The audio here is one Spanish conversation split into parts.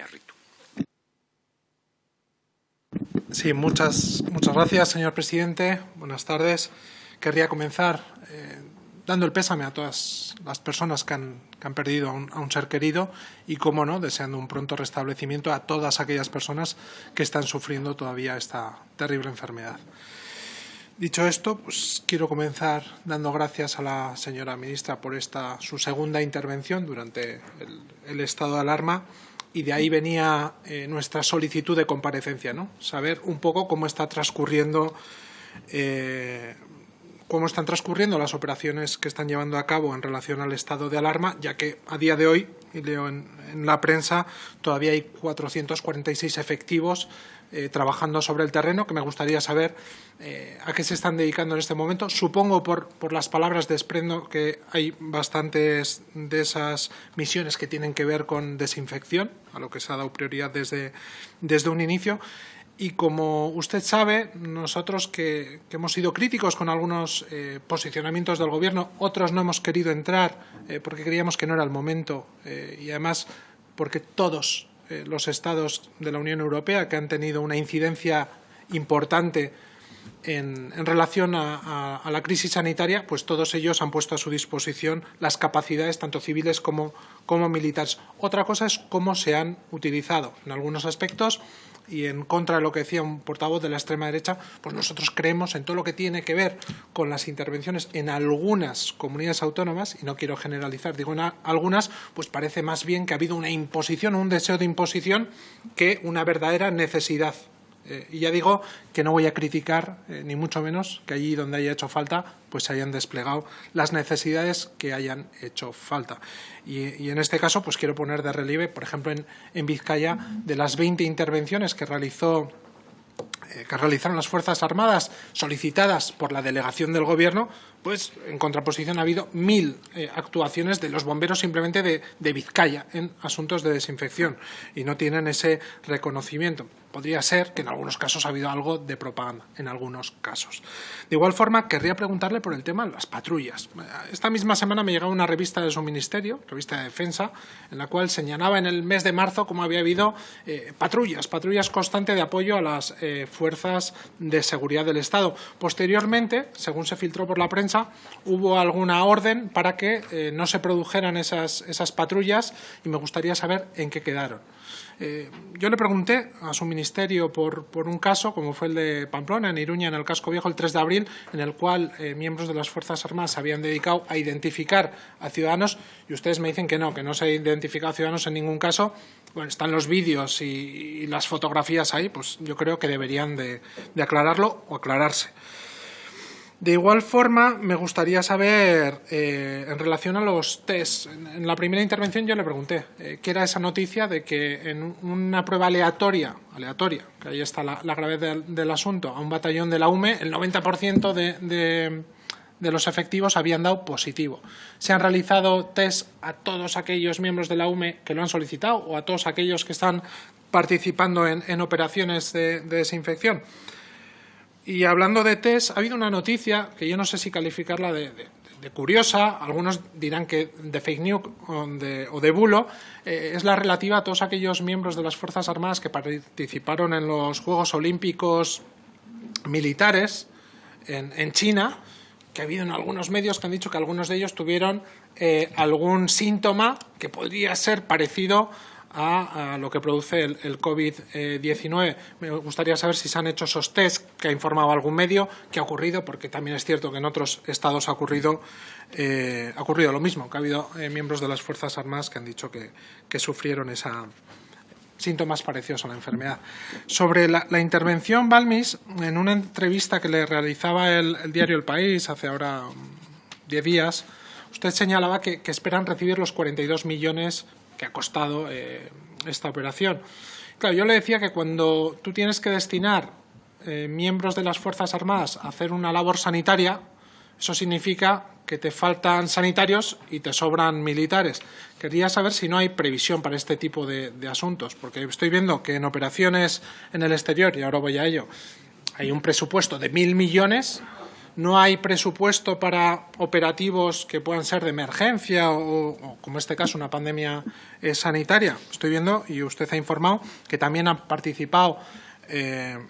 Iñárritu. Sí, muchas gracias, señor presidente. Buenas tardes. Querría comenzar dando el pésame a todas las personas que han perdido a un ser querido y, cómo no, deseando un pronto restablecimiento a todas aquellas personas que están sufriendo todavía esta terrible enfermedad. Dicho esto, pues quiero comenzar dando gracias a la señora ministra por su segunda intervención durante el estado de alarma, y de ahí venía nuestra solicitud de comparecencia, ¿no? Saber un poco cómo están transcurriendo las operaciones que están llevando a cabo en relación al estado de alarma, ya que a día de hoy, y leo en la prensa, todavía hay 446 efectivos trabajando sobre el terreno, que me gustaría saber a qué se están dedicando en este momento. Supongo, por las palabras, desprendo que hay bastantes de esas misiones que tienen que ver con desinfección, a lo que se ha dado prioridad desde un inicio. Y como usted sabe, nosotros que hemos sido críticos con algunos posicionamientos del Gobierno, otros no hemos querido entrar porque creíamos que no era el momento, y además porque todos los Estados de la Unión Europea que han tenido una incidencia importante en relación a la crisis sanitaria, pues todos ellos han puesto a su disposición las capacidades, tanto civiles como militares. Otra cosa es cómo se han utilizado. En algunos aspectos, y en contra de lo que decía un portavoz de la extrema derecha, pues nosotros creemos en todo lo que tiene que ver con las intervenciones en algunas comunidades autónomas, y no quiero generalizar, digo en algunas, pues parece más bien que ha habido una imposición o un deseo de imposición que una verdadera necesidad. Y ya digo que no voy a criticar, ni mucho menos, que allí donde haya hecho falta, pues se hayan desplegado las necesidades que hayan hecho falta. Y en este caso, pues quiero poner de relieve, por ejemplo, en Vizcaya, de las 20 intervenciones que realizaron las Fuerzas Armadas solicitadas por la delegación del Gobierno, pues en contraposición ha habido 1000 actuaciones de los bomberos simplemente de Vizcaya en asuntos de desinfección, y no tienen ese reconocimiento. Podría ser que en algunos casos ha habido algo de propaganda, en algunos casos. De igual forma, querría preguntarle por el tema de las patrullas. Esta misma semana me llegaba una revista de su ministerio, revista de Defensa, en la cual señalaba en el mes de marzo cómo había habido patrullas constantes de apoyo a las fuerzas de seguridad del Estado. Posteriormente, según se filtró por la prensa, hubo alguna orden para que no se produjeran esas patrullas, y me gustaría saber en qué quedaron. Yo le pregunté a su ministerio por un caso, como fue el de Pamplona, en Iruña, en el Casco Viejo, el 3 de abril, en el cual miembros de las Fuerzas Armadas se habían dedicado a identificar a ciudadanos, y ustedes me dicen que no se ha identificado a ciudadanos en ningún caso. Bueno, están los vídeos y las fotografías ahí, pues yo creo que deberían de aclararlo o aclararse. De igual forma, me gustaría saber, en relación a los test, en la primera intervención yo le pregunté qué era esa noticia de que en una prueba aleatoria, que ahí está la gravedad del asunto, a un batallón de la UME, el 90% de los efectivos habían dado positivo. ¿Se han realizado test a todos aquellos miembros de la UME que lo han solicitado o a todos aquellos que están participando en operaciones de desinfección? Y hablando de test, ha habido una noticia que yo no sé si calificarla de curiosa, algunos dirán que de fake news o de bulo, es la relativa a todos aquellos miembros de las Fuerzas Armadas que participaron en los Juegos Olímpicos militares en China, que ha habido en algunos medios que han dicho que algunos de ellos tuvieron algún síntoma que podría ser parecido a lo que produce el COVID-19. Me gustaría saber si se han hecho esos test, que ha informado algún medio, qué ha ocurrido, porque también es cierto que en otros estados ha ocurrido lo mismo, que ha habido miembros de las Fuerzas Armadas que han dicho que sufrieron síntomas parecidos a la enfermedad. Sobre la intervención Balmis, en una entrevista que le realizaba el diario El País hace ahora 10 días, usted señalaba que esperan recibir los 42 millones que ha costado esta operación. Claro, yo le decía que cuando tú tienes que destinar miembros de las Fuerzas Armadas a hacer una labor sanitaria, eso significa que te faltan sanitarios y te sobran militares. Quería saber si no hay previsión para este tipo de asuntos, porque estoy viendo que en operaciones en el exterior, y ahora voy a ello, hay un presupuesto de 1.000 millones, no hay presupuesto para operativos que puedan ser de emergencia o como este caso, una pandemia sanitaria. Estoy viendo, y usted ha informado, que también han participado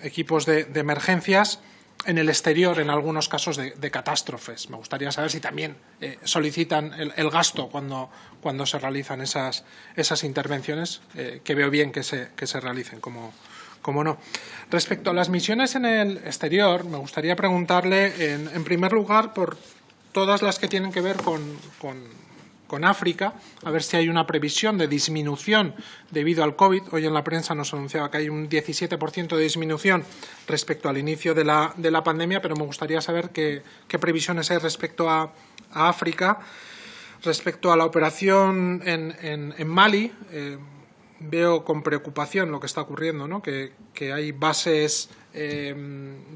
equipos de emergencias en el exterior, en algunos casos de catástrofes. Me gustaría saber si también solicitan el gasto cuando se realizan esas intervenciones, que veo bien que se realicen, como no. Respecto a las misiones en el exterior, me gustaría preguntarle, en primer lugar, por todas las que tienen que ver con África, a ver si hay una previsión de disminución debido al COVID. Hoy en la prensa nos anunciaba que hay un 17% de disminución respecto al inicio de la pandemia, pero me gustaría saber qué previsiones hay respecto a África. Respecto a la operación en Mali, veo con preocupación lo que está ocurriendo, ¿no? Que hay bases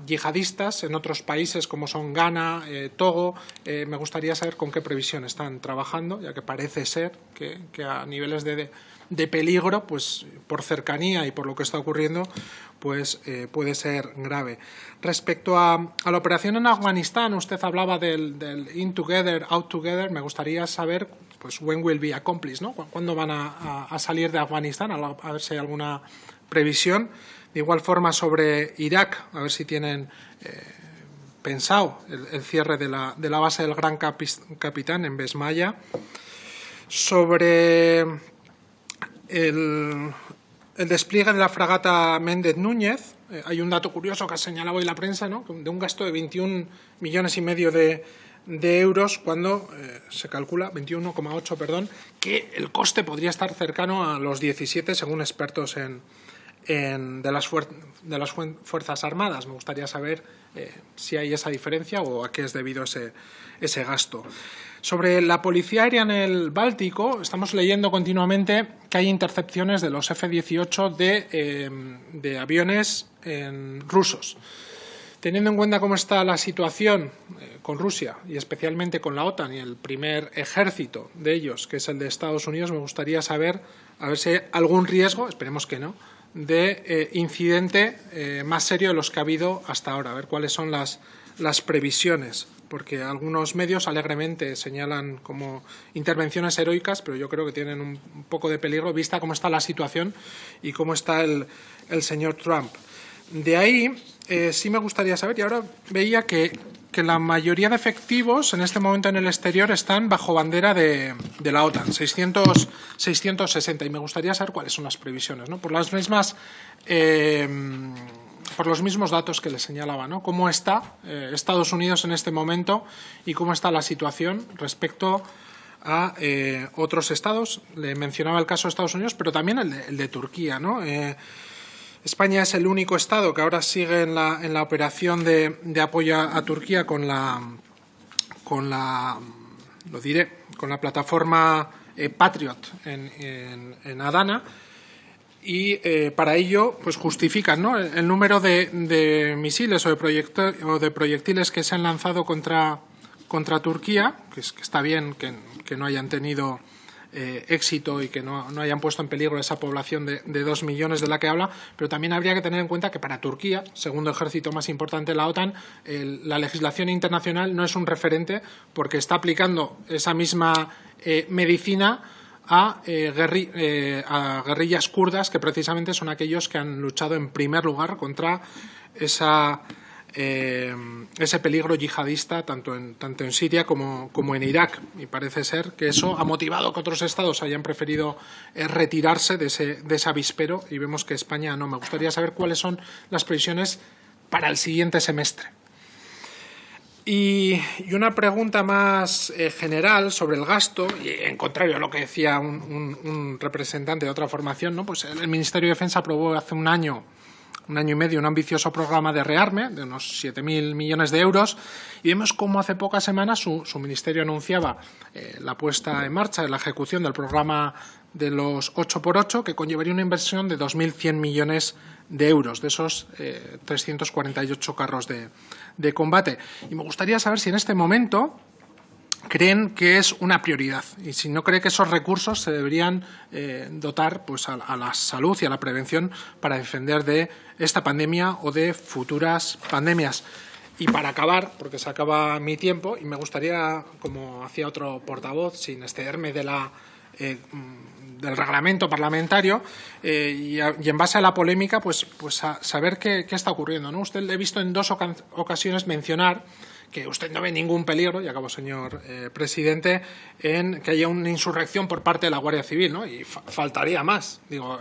yihadistas en otros países como son Ghana, Togo. Me gustaría saber con qué previsión están trabajando, ya que parece ser que a niveles de peligro, pues por cercanía y por lo que está ocurriendo, pues puede ser grave. Respecto a la operación en Afganistán, usted hablaba del in together, out together. Me gustaría saber, pues, when will be accomplished, ¿no? ¿Cuándo van a salir de Afganistán? A ver si hay alguna previsión. De igual forma, sobre Irak, a ver si tienen pensado el cierre de la base del Gran Capitán en Besmaya. Sobre el despliegue de la fragata Méndez Núñez, hay un dato curioso que ha señalado hoy la prensa, ¿no? De un gasto de 21,5 millones de euros, cuando se calcula, 21,8, perdón, que el coste podría estar cercano a los 17, según expertos de las Fuerzas Armadas. Me gustaría saber si hay esa diferencia o a qué es debido ese gasto. Sobre la policía aérea en el Báltico, estamos leyendo continuamente que hay intercepciones de los F-18 de aviones rusos. Teniendo en cuenta cómo está la situación con Rusia y especialmente con la OTAN y el primer ejército de ellos, que es el de Estados Unidos, me gustaría saber a ver si hay algún riesgo, esperemos que no, de incidente más serio de los que ha habido hasta ahora. A ver cuáles son las previsiones, porque algunos medios alegremente señalan como intervenciones heroicas, pero yo creo que tienen un poco de peligro vista cómo está la situación y cómo está el señor Trump. De ahí sí me gustaría saber, y ahora veía que la mayoría de efectivos en este momento en el exterior están bajo bandera de la OTAN, 660, y me gustaría saber cuáles son las previsiones, ¿no? Por los mismos datos que les señalaba, ¿no? Cómo está Estados Unidos en este momento y cómo está la situación respecto a otros estados. Le mencionaba el caso de Estados Unidos, pero también el de Turquía, ¿no? España es el único estado que ahora sigue en la operación de apoyo a Turquía con la plataforma Patriot en Adana, y para ello pues justifican, ¿no?, el número de misiles o de proyectiles que se han lanzado contra Turquía, que está bien que no hayan tenido éxito y que no hayan puesto en peligro esa población de 2 millones de la que habla, pero también habría que tener en cuenta que para Turquía, segundo ejército más importante de la OTAN, la legislación internacional no es un referente, porque está aplicando esa misma medicina a guerrillas kurdas, que precisamente son aquellos que han luchado en primer lugar contra ese peligro yihadista tanto en Siria como en Irak, y parece ser que eso ha motivado que otros estados hayan preferido retirarse de ese avispero, y vemos que España no. Me gustaría saber cuáles son las previsiones para el siguiente semestre. Y una pregunta más general sobre el gasto, y en contrario a lo que decía un representante de otra formación, ¿no? Pues el Ministerio de Defensa aprobó hace un año y medio, un ambicioso programa de rearme de unos 7.000 millones de euros, y vemos cómo hace pocas semanas su ministerio anunciaba la puesta en marcha de la ejecución del programa de los 8x8, que conllevaría una inversión de 2.100 millones de euros, de esos 348 carros de combate. Y me gustaría saber si en este momento creen que es una prioridad, y si no cree que esos recursos se deberían dotar pues a la salud y a la prevención para defender de esta pandemia o de futuras pandemias. Y para acabar, porque se acaba mi tiempo, y me gustaría, como hacía otro portavoz, sin excederme de del reglamento parlamentario y en base a la polémica, pues saber qué está ocurriendo, ¿no? Usted le he visto en dos ocasiones mencionar que usted no ve ningún peligro, y acabo, señor presidente, en que haya una insurrección por parte de la Guardia Civil, ¿no? Y faltaría más, digo,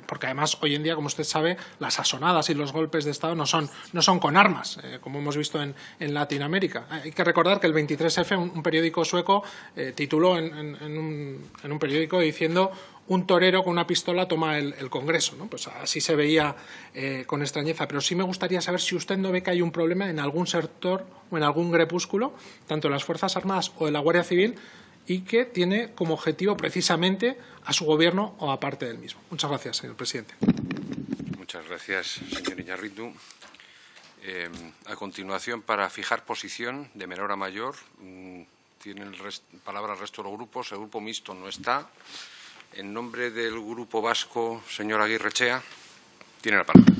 porque además hoy en día, como usted sabe, las asonadas y los golpes de Estado no son con armas, como hemos visto en Latinoamérica. Hay que recordar que el 23F, un periódico sueco, tituló en un periódico diciendo: un torero con una pistola toma el Congreso, ¿no? Pues así se veía con extrañeza. Pero sí me gustaría saber si usted no ve que hay un problema en algún sector o en algún grupúsculo, tanto de las Fuerzas Armadas o de la Guardia Civil, y que tiene como objetivo precisamente a su gobierno o a parte del mismo. Muchas gracias, señor presidente. Muchas gracias, señor Iñárritu. A continuación, para fijar posición de menor a mayor, tienen palabra el resto de los grupos. El Grupo Mixto no está. En nombre del Grupo Vasco, señor Aguirrechea, tiene la palabra.